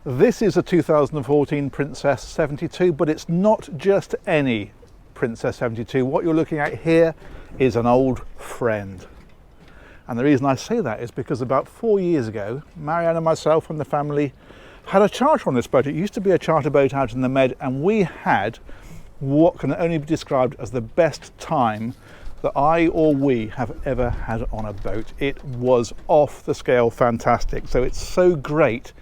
This is a 2014 Princess 72, but it's not just any Princess 72. What you're looking at here is an old friend. And the reason I say that is because about 4 years ago, Marianne and myself and the family had a charter on this boat. It used to be a charter boat out in the Med, and we had what can only be described as the best time that I or we have ever had on a boat. It was off the scale fantastic. So it's so great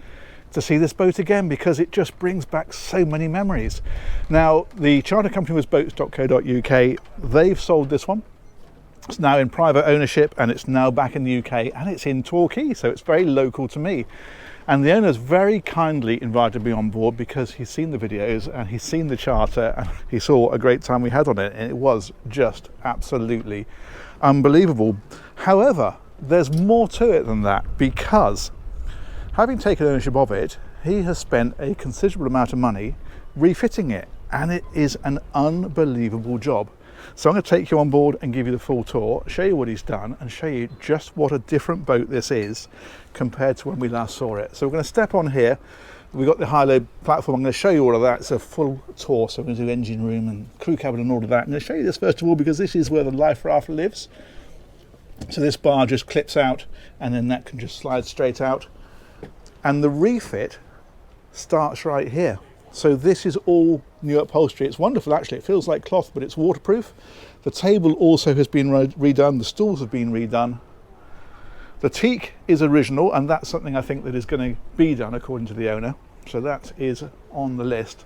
to see this boat again because it just brings back so many memories. Now, the charter company was boats.co.uk. They've sold this one. It's now in private ownership and it's now back in the UK and it's in Torquay, so it's very local to me. And the owner's very kindly invited me on board because he's seen the videos and he's seen the charter and he saw what a great time we had on it, and it was just absolutely unbelievable. However, there's more to it than that, because having taken ownership of it, he has spent a considerable amount of money refitting it, and it is an unbelievable job. So I'm going to take you on board and give you the full tour, show you what he's done, and show you just what a different boat this is compared to when we last saw it. So we're going to step on here. We've got the high-low platform. I'm going to show you all of that. It's a full tour, so I'm going to do engine room and crew cabin and all of that. I'm going to show you this first of all because this is where the life raft lives. So this bar just clips out and then that can just slide straight out. And the refit starts right here. So this is all new upholstery. It's wonderful actually. It feels like cloth, but it's waterproof. The table also has been redone. The stools have been redone. The teak is original, and that's something I think that is going to be done according to the owner. So that is on the list.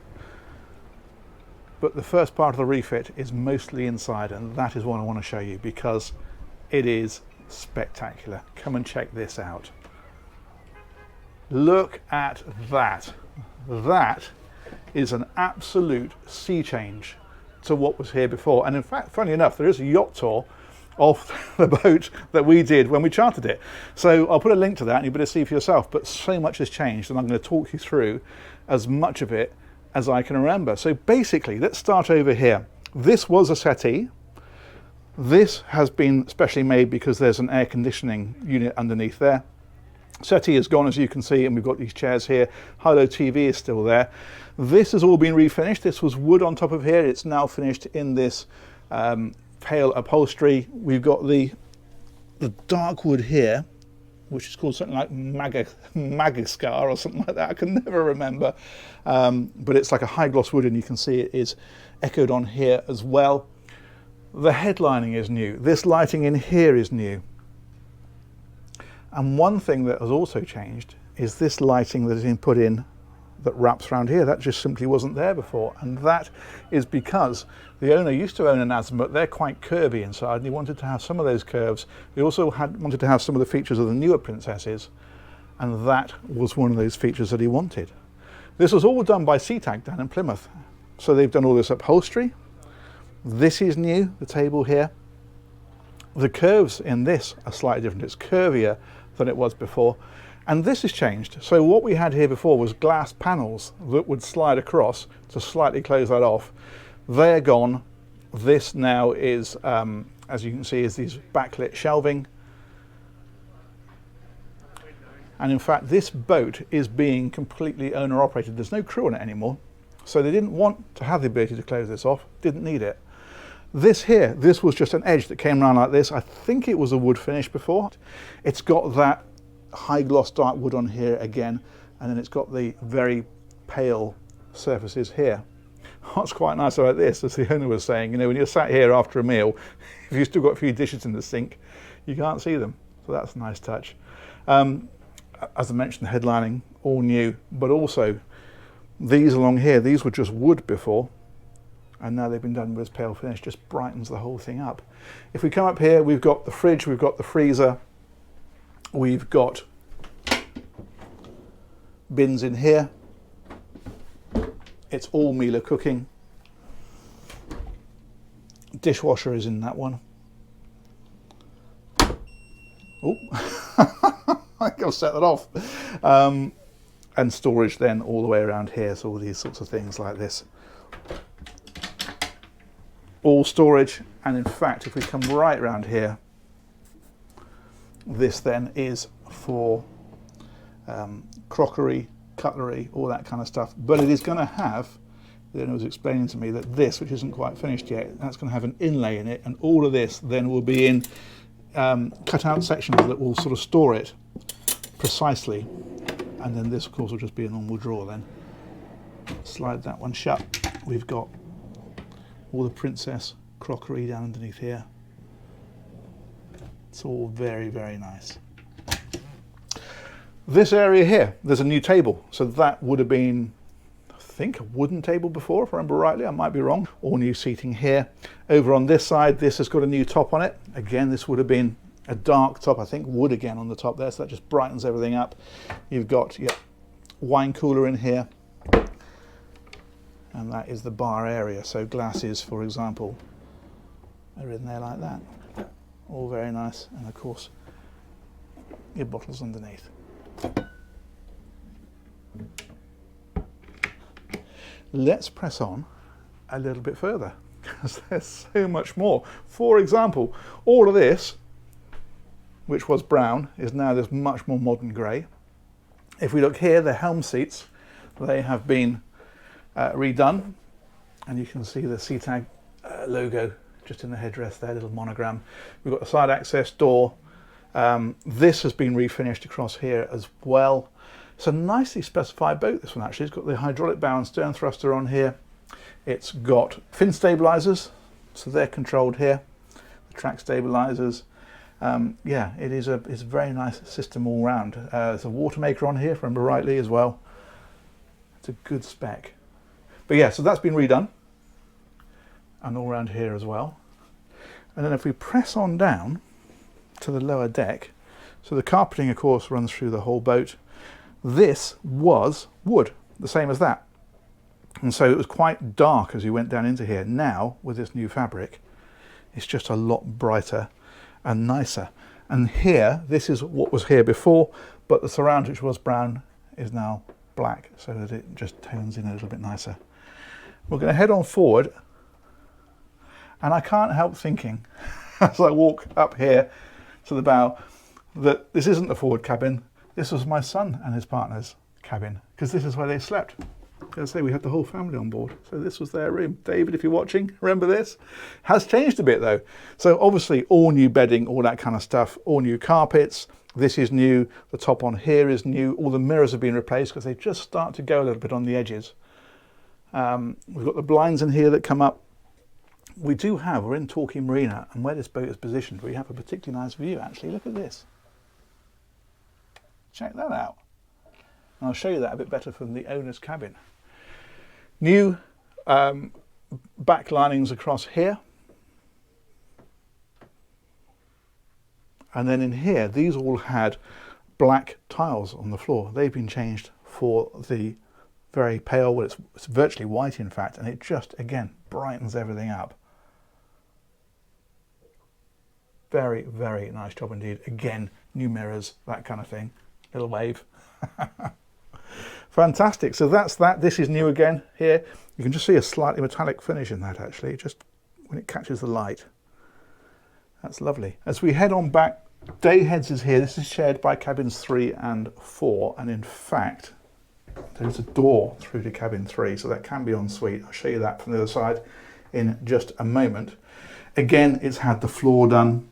But the first part of the refit is mostly inside, and that is what I want to show you because it is spectacular. Come and check this out. Look at that. That is an absolute sea change to what was here before. And in fact, funny enough, there is a yacht tour of the boat that we did when we chartered it. So I'll put a link to that and you better see for yourself, but so much has changed and I'm going to talk you through as much of it as I can remember. So basically, let's start over here. This was a settee. This has been specially made because there's an air conditioning unit underneath there. Settee is gone, as you can see, and we've got these chairs here. High-low TV is still there. This has all been refinished. This was wood on top of here. It's now finished in this pale upholstery. We've got the dark wood here, which is called something like Magascar or something like that. I can never remember. But it's like a high gloss wood, and you can see it is echoed on here as well. The headlining is new. This lighting in here is new. And one thing that has also changed is this lighting that has been put in that wraps around here. That just simply wasn't there before. And that is because the owner used to own an Azimut. They're quite curvy inside, and he wanted to have some of those curves. He also wanted to have some of the features of the newer Princesses, and that was one of those features that he wanted. This was all done by SETAG down in Plymouth. So they've done all this upholstery. This is new, the table here. The curves in this are slightly different. It's curvier than it was before, and this has changed. So what we had here before was glass panels that would slide across to slightly close that off. They're gone. This now is, as you can see, is these backlit shelving. And in fact, this boat is being completely owner operated. There's no crew on it anymore. So they didn't want to have the ability to close this off, didn't need it. This here, this was just an edge that came around like this. I think it was a wood finish before. It's got that high gloss dark wood on here again, and then it's got the very pale surfaces here. What's quite nice about this, as the owner was saying, you know, when you're sat here after a meal, if you've still got a few dishes in the sink, you can't see them. So that's a nice touch. As I mentioned, the headlining, all new, but also these along here, these were just wood before, and now they've been done with this pale finish. Just brightens the whole thing up. If we come up here, we've got the fridge, we've got the freezer, we've got bins in here. It's all Miele cooking. Dishwasher is in that one. Oh, I think I've set that off. And storage then all the way around here, so all these sorts of things like this. All storage, and in fact, if we come right around here, this then is for crockery, cutlery, all that kind of stuff. But it is going to have, then it was explaining to me that this, which isn't quite finished yet, that's going to have an inlay in it, and all of this then will be in cut out sections that will sort of store it precisely. And then this, of course, will just be a normal drawer then. Slide that one shut. We've got all the princess crockery down underneath here. It's all very, very nice. This area here, there's a new table. So that would have been, I think, a wooden table before, if I remember rightly. I might be wrong. All new seating here. Over on this side, this has got a new top on it. Again, this would have been a dark top, I think, wood again on the top there. So that just brightens everything up. You've got your wine cooler in here. And that is the bar area. So glasses, for example, are in there like that. All very nice. And of course, your bottles underneath. Let's press on a little bit further because there's so much more. For example, all of this, which was brown, is now this much more modern grey. If we look here, the helm seats, they have been redone, and you can see the SETAG logo just in the headrest there, little monogram. We've got the side access door. This has been refinished across here as well. It's a nicely specified boat, this one actually. It's got the hydraulic bow and stern thruster on here. It's got fin stabilizers, so they're controlled here. The track stabilizers. Yeah, it's a very nice system all round. There's a water maker on here, if I remember rightly, as well. It's a good spec. But yeah, so that's been redone. And all around here as well. And then if we press on down to the lower deck, so the carpeting, of course, runs through the whole boat. This was wood, the same as that. And so it was quite dark as you went down into here. Now, with this new fabric, it's just a lot brighter and nicer. And here, this is what was here before, but the surround, which was brown, is now black, so that it just tones in a little bit nicer. We're going to head on forward, and I can't help thinking, as I walk up here to the bow, that this isn't the forward cabin. This was my son and his partner's cabin, because this is where they slept. As I say, we had the whole family on board, so this was their room. David, if you're watching, remember this? Has changed a bit though. So obviously all new bedding, all that kind of stuff, all new carpets. This is new. The top on here is new. All the mirrors have been replaced because they just start to go a little bit on the edges. We've got the blinds in here that come up. We're in Torquay Marina, and where this boat is positioned, we have a particularly nice view actually. Look at this. Check that out. And I'll show you that a bit better from the owner's cabin. New back linings across here. And then in here, these all had black tiles on the floor. They've been changed for the very pale, well, it's virtually white in fact, and it just, again, brightens everything up. Very, very nice job indeed. Again, new mirrors, that kind of thing. Little wave. Fantastic. So that's that. This is new again here. You can just see a slightly metallic finish in that actually, just when it catches the light. That's lovely. As we head on back, day heads is here. This is shared by cabins 3 and 4. And in fact, there's a door through to cabin 3, so that can be en suite. I'll show you that from the other side in just a moment. Again, it's had the floor done.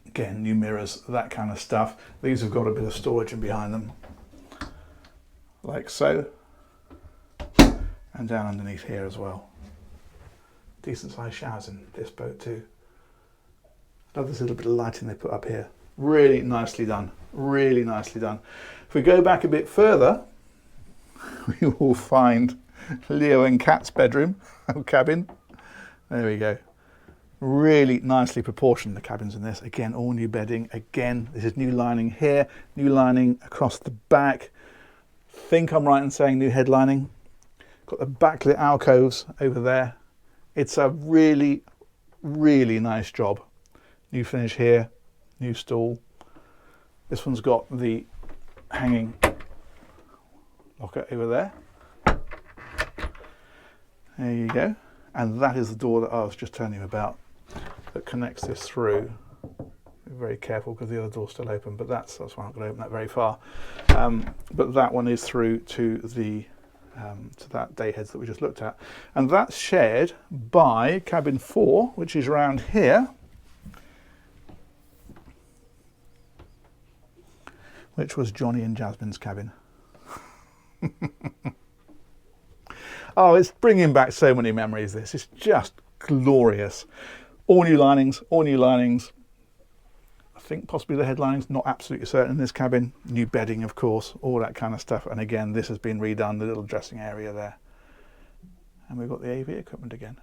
Again, new mirrors, that kind of stuff. These have got a bit of storage in behind them, like so, and down underneath here as well. Decent sized showers in this boat too. Love this little bit of lighting they put up here. Really nicely done, really nicely done. If we go back a bit further, we will find Leo and Kat's bedroom, or cabin. There we go. Really nicely proportioned, the cabins in this. Again, all new bedding. Again, this is new lining here, new lining across the back. Think I'm right in saying new headlining. Got the backlit alcoves over there. It's a really, really nice job. New finish here, new stool. This one's got the hanging locker over there. There you go. And that is the door that I was just telling you about that connects this through. Be very careful because the other door's still open, but that's why I'm not going to open that very far. But that one is through to the to that day heads that we just looked at, and that's shared by cabin 4, which is around here, which was Johnny and Jasmine's cabin. Oh, it's bringing back so many memories, this. It's just glorious. All new linings, all new linings. I think possibly the headlinings, not absolutely certain in this cabin. New bedding, of course, all that kind of stuff. And again, this has been redone, the little dressing area there. And we've got the AV equipment again.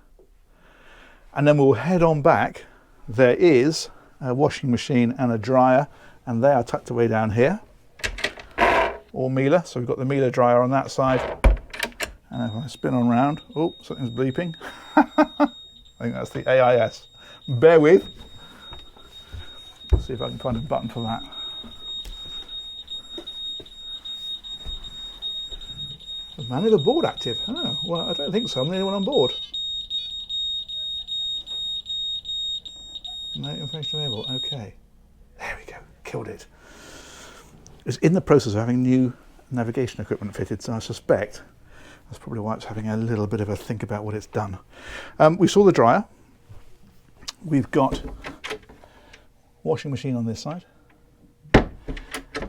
And then we'll head on back. There is a washing machine and a dryer, and they are tucked away down here. All Miele, so we've got the Miele dryer on that side. And if I spin on round, oh, something's bleeping. I think that's the AIS. Bear with. Let's see if I can find a button for that. Is man overboard active? Oh, well, I don't think so. I'm the only one on board. No information available. Okay. There we go. Killed it. It's in the process of having new navigation equipment fitted, so I suspect that's probably why it's having a little bit of a think about what it's done. We saw the dryer. We've got washing machine on this side.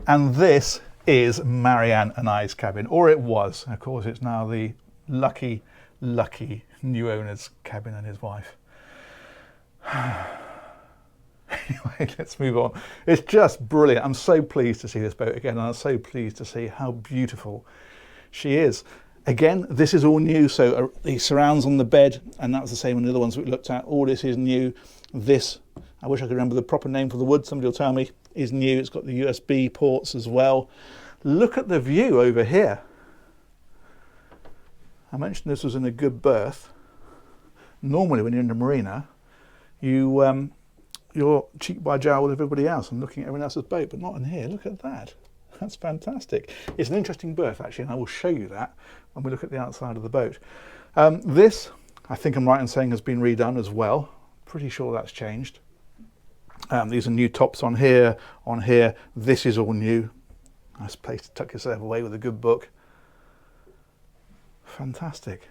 And this is Marianne and I's cabin, or it was. Of course, it's now the lucky, lucky new owner's cabin and his wife. Anyway, let's move on. It's just brilliant. I'm so pleased to see this boat again, and I'm so pleased to see how beautiful she is. Again, this is all new, so the surrounds on the bed, and that was the same on the other ones we looked at. All this is new. This, I wish I could remember the proper name for the wood, somebody will tell me, is new. It's got the USB ports as well. Look at the view over here. I mentioned this was in a good berth. Normally when you're in the marina, you're cheek by jowl with everybody else and looking at everyone else's boat, but not in here. Look at that. That's fantastic. It's an interesting berth actually, and I will show you that when we look at the outside of the boat. This, I think I'm right in saying, has been redone as well. Pretty sure that's changed. These are new tops on here, on here. This is all new. Nice place to tuck yourself away with a good book. Fantastic.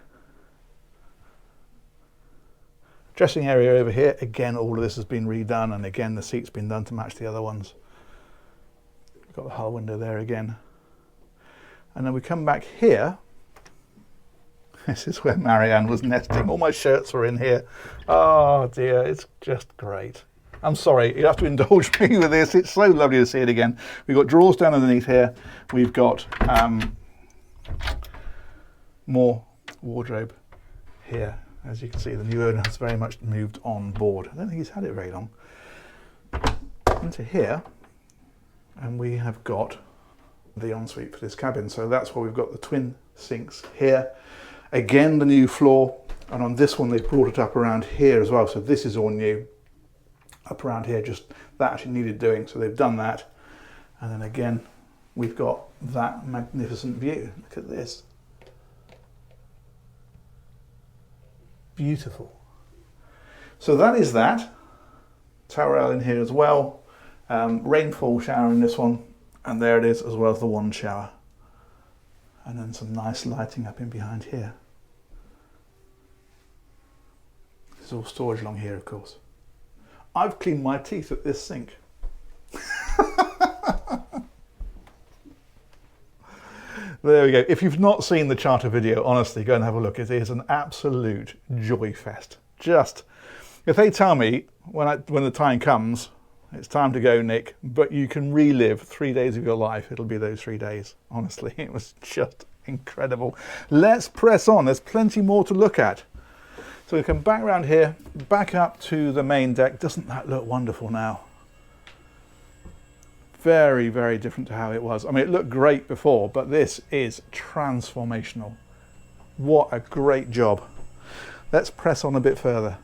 Dressing area over here, again, all of this has been redone, and again, the seat's been done to match the other ones. We've got the hull window there again. And then we come back here. This is where Marianne was nesting. All my shirts were in here. Oh dear, it's just great. I'm sorry, you have to indulge me with this. It's so lovely to see it again. We've got drawers down underneath here. We've got more wardrobe here. As you can see, the new owner has very much moved on board. I don't think he's had it very long. Into here, and we have got the ensuite for this cabin. So that's where we've got the twin sinks here. Again, the new floor, and on this one they've brought it up around here as well. So this is all new. Up around here, just that actually needed doing, so they've done that. And then again, we've got that magnificent view. Look at this. Beautiful. So that is that. Towel rail in here as well. Rainfall shower in this one, and there it is, as well as the wand shower. And then some nice lighting up in behind here. This is all storage along here, of course. I've cleaned my teeth at this sink. There we go. If you've not seen the charter video, honestly, go and have a look. It is an absolute joy fest. Just, if they tell me when the time comes, it's time to go, Nick, but you can relive 3 days of your life, it'll be those 3 days. Honestly, it was just incredible. Let's press on. There's plenty more to look at. So we come back around here, back up to the main deck. Doesn't that look wonderful now? Very, very different to how it was. I mean, it looked great before, but this is transformational. What a great job. Let's press on a bit further.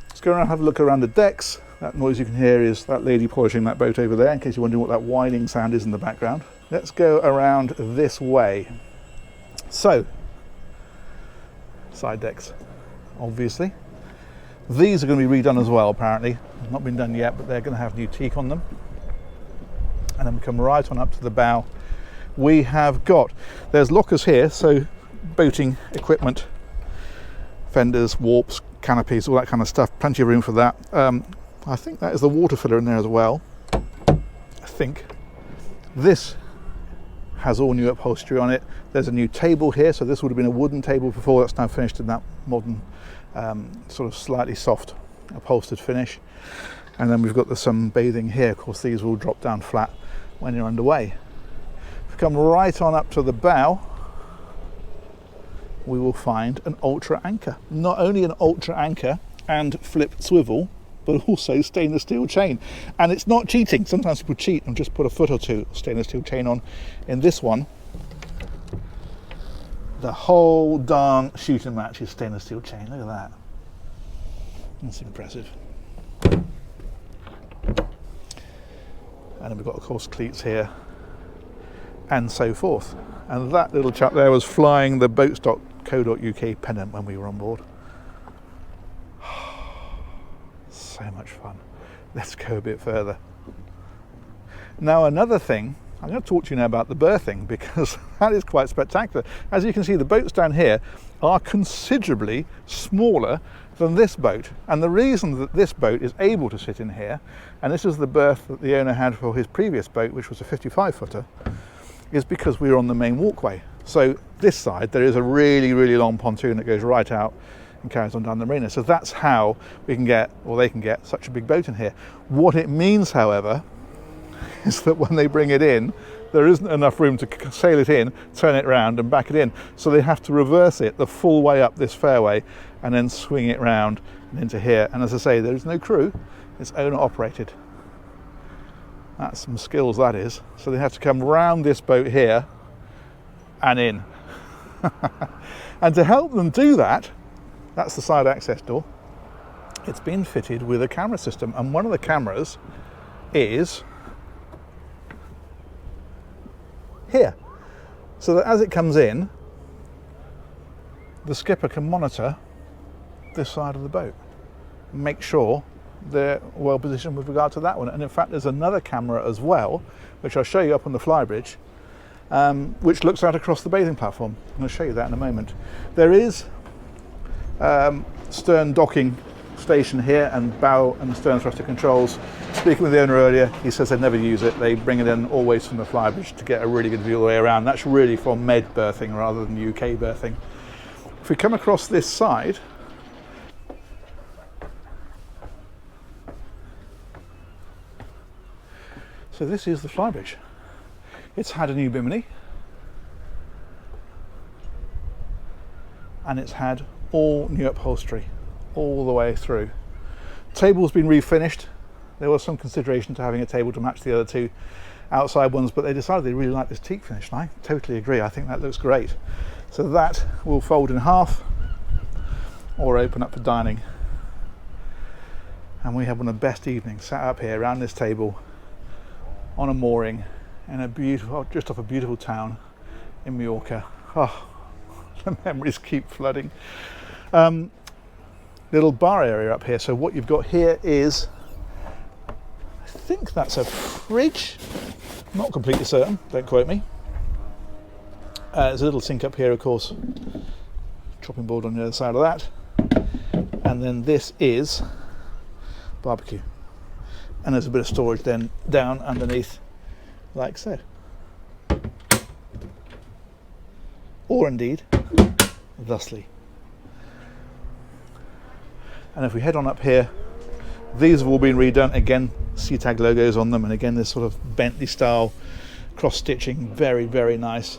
Let's go around and have a look around the decks. That noise you can hear is that lady polishing that boat over there, in case you're wondering what that whining sound is in the background. Let's go around this way. So, side decks, obviously. These are going to be redone as well, apparently. Not been done yet, but they're going to have new teak on them. And then we come right on up to the bow. We have got, there's lockers here, so boating equipment, fenders, warps, canopies, all that kind of stuff, plenty of room for that. I think that is the water filler in there as well. I think. This has all new upholstery on it. There's a new table here, so this would have been a wooden table before, that's now finished in that modern sort of slightly soft upholstered finish. And then we've got the sunbathing here. Of course, these will drop down flat when you're underway. If we come right on up to the bow, we will find an ultra anchor. Not only an ultra anchor and flip swivel, but also stainless steel chain. And it's not cheating. Sometimes people cheat and just put a foot or two stainless steel chain on. In this one, the whole darn shooting match is stainless steel chain. Look at that. That's impressive. And then we've got, of course, cleats here and so forth. And that little chap there was flying the boatstock.co.uk pennant when we were on board. So much fun. Let's go a bit further. Now, another thing, I'm going to talk to you now about the berthing, because that is quite spectacular. As you can see, the boats down here are considerably smaller than this boat, and the reason that this boat is able to sit in here, and this is the berth that the owner had for his previous boat, which was a 55-footer, is because we were on the main walkway. So this side there is a really, really long pontoon that goes right out and carries on down the marina. So that's how we can get, or they can get, such a big boat in here. What it means, however, is that when they bring it in, there isn't enough room to sail it in, turn it around and back it in. So they have to reverse it the full way up this fairway and then swing it round and into here. And as I say, there is no crew, it's owner operated. That's some skills, that is. So they have to come round this boat here and in. And to help them do that, that's the side access door. It's been fitted with a camera system, and one of the cameras is here. So that as it comes in, the skipper can monitor this side of the boat, make sure they're well positioned with regard to that one. And in fact, there's another camera as well, which I'll show you up on the flybridge, which looks out across the bathing platform. I'm going to show you that in a moment. There is stern docking station here and bow and stern thruster controls. Speaking with the owner earlier, he says they never use it. They bring it in always from the flybridge to get a really good view all the way around. That's really for med berthing rather than UK berthing. If we come across this side, so this is the flybridge. It's had a new bimini, and it's had all new upholstery all the way through. Table's been refinished. There was some consideration to having a table to match the other two outside ones, but they decided they really like this teak finish, and I totally agree. I think that looks great. So that will fold in half or open up for dining. And we have one of the best evenings sat up here around this table on a mooring in a beautiful, just off a beautiful town in Mallorca. Oh, the memories keep flooding. Little bar area up here. So what you've got here is, I think that's a fridge. Not completely certain, don't quote me. There's a little sink up here, of course. Chopping board on the other side of that. And then this is barbecue. And there's a bit of storage then down underneath, like so. Or indeed, thusly. And if we head on up here, these have all been redone. Again, SETAG logos on them, and again this sort of Bentley style cross stitching, very, very nice.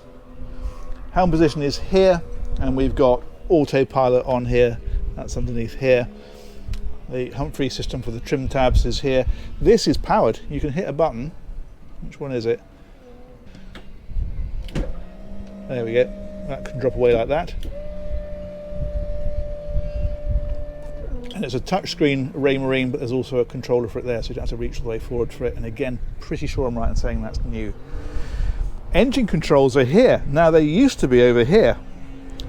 Helm position is here, and we've got autopilot on here, that's underneath here. The Humphrey system for the trim tabs is here. This is powered. You can hit a button. Which one is it? There we go. That can drop away like that. And it's a touchscreen Raymarine, but there's also a controller for it there, so you don't have to reach all the way forward for it. And again, pretty sure I'm right in saying that's new. Engine controls are here. Now they used to be over here.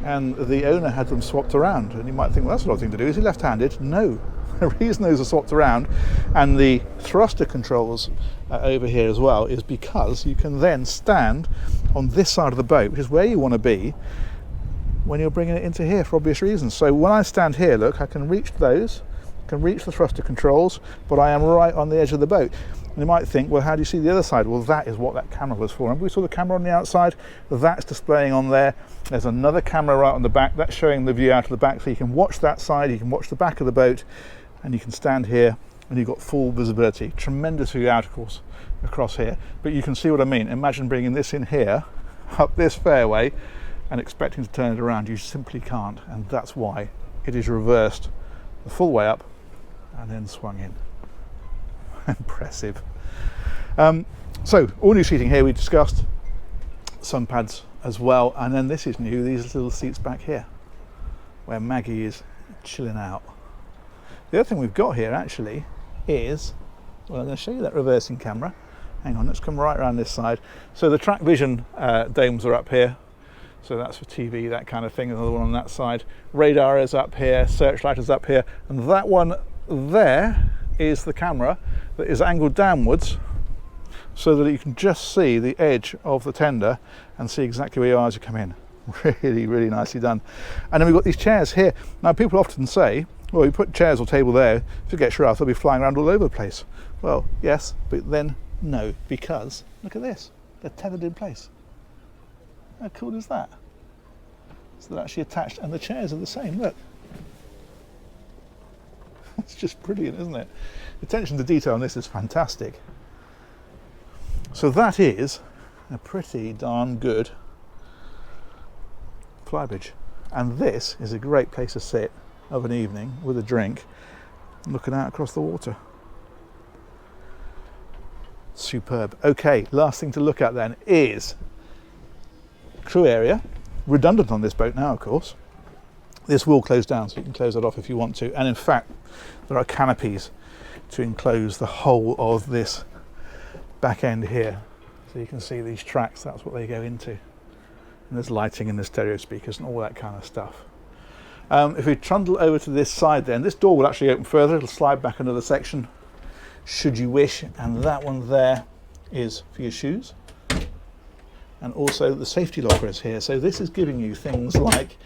and the owner had them swapped around. And you might think, well, that's an odd thing to do. Is he left-handed? No. The reason those are swapped around, and the thruster controls over here as well, is because you can then stand on this side of the boat, which is where you want to be when you're bringing it into here for obvious reasons. So when I stand here, look, I can reach those, can reach the thruster controls, but I am right on the edge of the boat. And you might think, well, how do you see the other side? Well, that is what that camera was for. Remember we saw the camera on the outside? That's displaying on there. There's another camera right on the back. That's showing the view out of the back, so you can watch that side, you can watch the back of the boat, and you can stand here and you've got full visibility. Tremendous view out, of course, across here. But you can see what I mean. Imagine bringing this in here, up this fairway, and expecting to turn it around. You simply can't, and that's why it is reversed the full way up and then swung in. Impressive. So all new seating here we discussed, sun pads as well, and then this is new, these little seats back here where Maggie is chilling out. The other thing we've got here actually is, well, I'm going to show you that reversing camera. Hang on, let's come right around this side. So the track vision domes are up here, so that's for TV, that kind of thing. Another one on that side. Radar is up here, searchlight is up here, and that one there is the camera that is angled downwards so that you can just see the edge of the tender and see exactly where you are as you come in. Really, really nicely done. And then we've got these chairs here. Now people often say, well, you put chairs or table there, if you get shut they'll be flying around all over the place. Well, yes, but then no, because look at this, they're tethered in place. How cool is that? So they're actually attached, and the chairs are the same, look. It's just brilliant, isn't it? The attention to detail on this is fantastic. So that is a pretty darn good flybridge. And this is a great place to sit of an evening with a drink, looking out across the water. Superb. Okay, last thing to look at then is crew area. Redundant on this boat now, of course. This will close down, so you can close that off if you want to. And in fact, there are canopies to enclose the whole of this back end here. So you can see these tracks, that's what they go into. And there's lighting and there's stereo speakers and all that kind of stuff. If we trundle over to this side then, this door will actually open further. It'll slide back another section, should you wish. And that one there is for your shoes. And also the safety locker is here. So this is giving you things like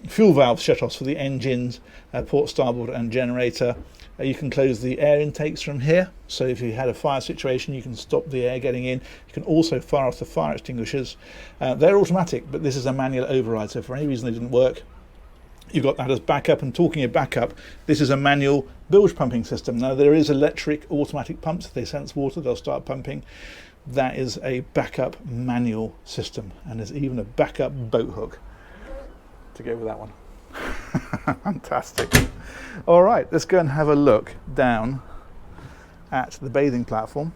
fuel valve shutoffs for the engines, port, starboard and generator. You can close the air intakes from here, so if you had a fire situation you can stop the air getting in. You can also fire off the fire extinguishers. They're automatic, but this is a manual override, so if for any reason they didn't work, you've got that as backup. And talking of backup, this is a manual bilge pumping system. Now there is electric automatic pumps. If they sense water they'll start pumping. That is a backup manual system, and there's even a backup boat hook to go with that one. Fantastic. All right, let's go and have a look down at the bathing platform.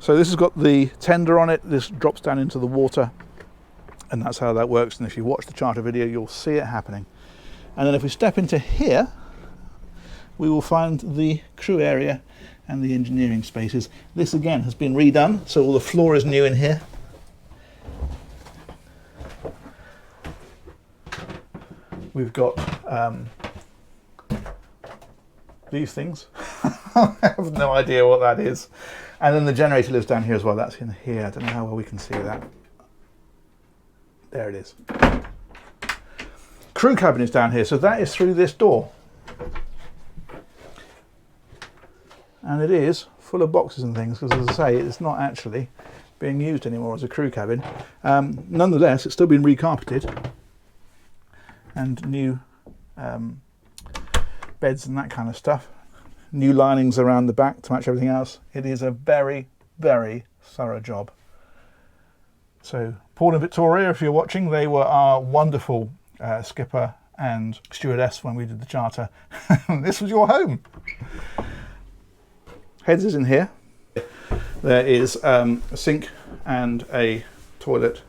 So this has got the tender on it. This drops down into the water, and that's how that works. And if you watch the charter video you'll see it happening. And then if we step into here, we will find the crew area and the engineering spaces. This again has been redone, so all the floor is new in here. We've got these things. I have no idea what that is. And then the generator lives down here as well. That's in here. I don't know how well we can see that. There it is. Crew cabin is down here, so that is through this door. And it is full of boxes and things, because as I say, it's not actually being used anymore as a crew cabin. Nonetheless, it's still been recarpeted, and new beds and that kind of stuff. New linings around the back to match everything else. It is a very, very thorough job. So Paul and Victoria, if you're watching, they were our wonderful skipper and stewardess when we did the charter. This was your home. Heads is in here. There is a sink and a toilet,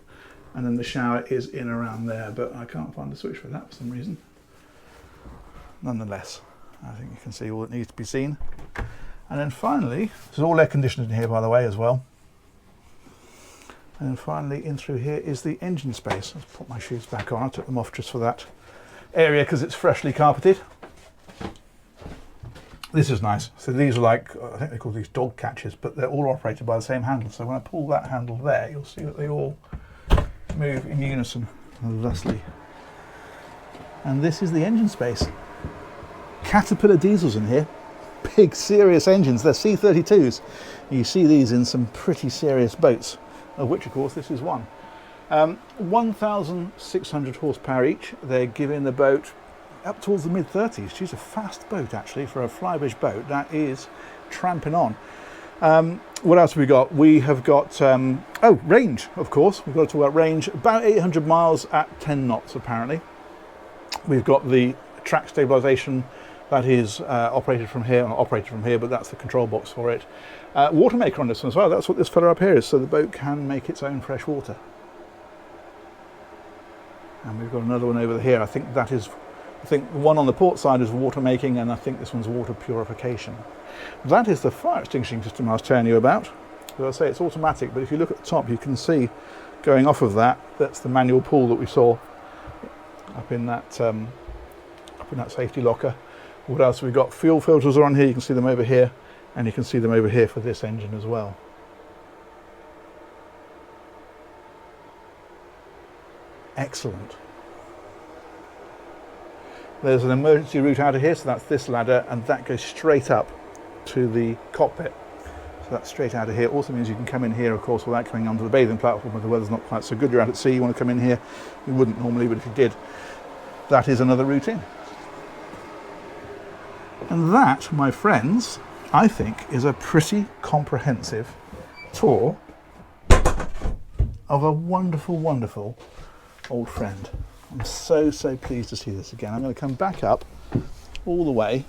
and then the shower is in around there, but I can't find the switch for that for some reason. Nonetheless, I think you can see all that needs to be seen. And then finally, this is all air conditioned in here, by the way, as well. And then finally in through here is the engine space. Let's put my shoes back on. I took them off just for that area because it's freshly carpeted. This is nice. So these are like, I think they call these dog catches, but they're all operated by the same handle. So when I pull that handle there, you'll see that they all move in unison thusly. And this is the engine space. Caterpillar diesels in here. Big, serious engines. They're C32s. You see these in some pretty serious boats, of which, of course, this is one. 1,600 horsepower each. They're giving the boat up towards the mid-30s. She's a fast boat, actually, for a Flybridge boat. That is tramping on. What else have we got? We have got, oh, range, of course. We've got to talk about range. About 800 miles at 10 knots, apparently. We've got the track stabilisation that is operated from here, not operated from here, but that's the control box for it. Water maker on this one as well. That's what this fella up here is, so the boat can make its own fresh water. And we've got another one over here. I think that is, I think the one on the port side is water making, and I think this one's water purification. That is the fire extinguishing system I was telling you about. As I say, it's automatic, but if you look at the top, you can see going off of that, that's the manual pull that we saw up in that safety locker. What else have we got? Fuel filters are on here. You can see them over here, and you can see them over here for this engine as well. Excellent. There's an emergency route out of here, so that's this ladder, and that goes straight up to the cockpit. So that's straight out of here. Also means you can come in here, of course, without coming onto the bathing platform if the weather's not quite so good. You're out at sea, you want to come in here. You wouldn't normally, but if you did, that is another route in. And that, my friends, I think is a pretty comprehensive tour of a wonderful, wonderful old friend. I'm so, so pleased to see this again. I'm going to come back up all the way.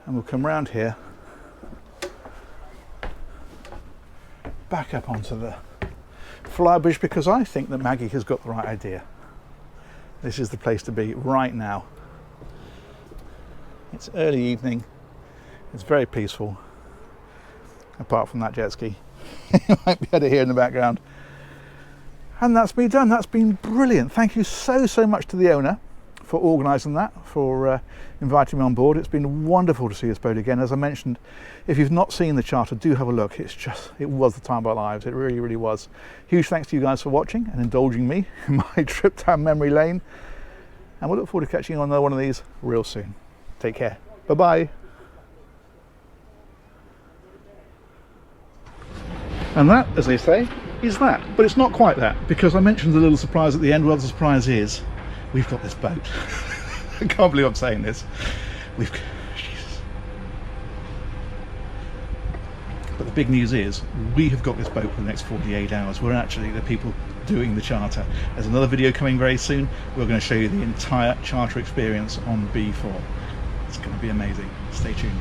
And we'll come round here, back up onto the Flybridge, because I think that Maggie has got the right idea. This is the place to be right now. It's early evening. It's very peaceful. Apart from that jet ski. You might be able to hear in the background. And that's me done. That's been brilliant. Thank you so, so much to the owner for organising that, for inviting me on board. It's been wonderful to see this boat again. As I mentioned, if you've not seen the charter, do have a look. It was the time of our lives. It really, really was. Huge thanks to you guys for watching and indulging me in my trip down memory lane. And we'll look forward to catching you on another one of these real soon. Take care. Bye-bye. And that, as they say, is that. But it's not quite that, because I mentioned the little surprise at the end. Well, the surprise is we've got this boat. I can't believe I'm saying this. Jesus. But the big news is we have got this boat for the next 48 hours. We're actually the people doing the charter. There's another video coming very soon. We're going to show you the entire charter experience on B4. It's going to be amazing. Stay tuned.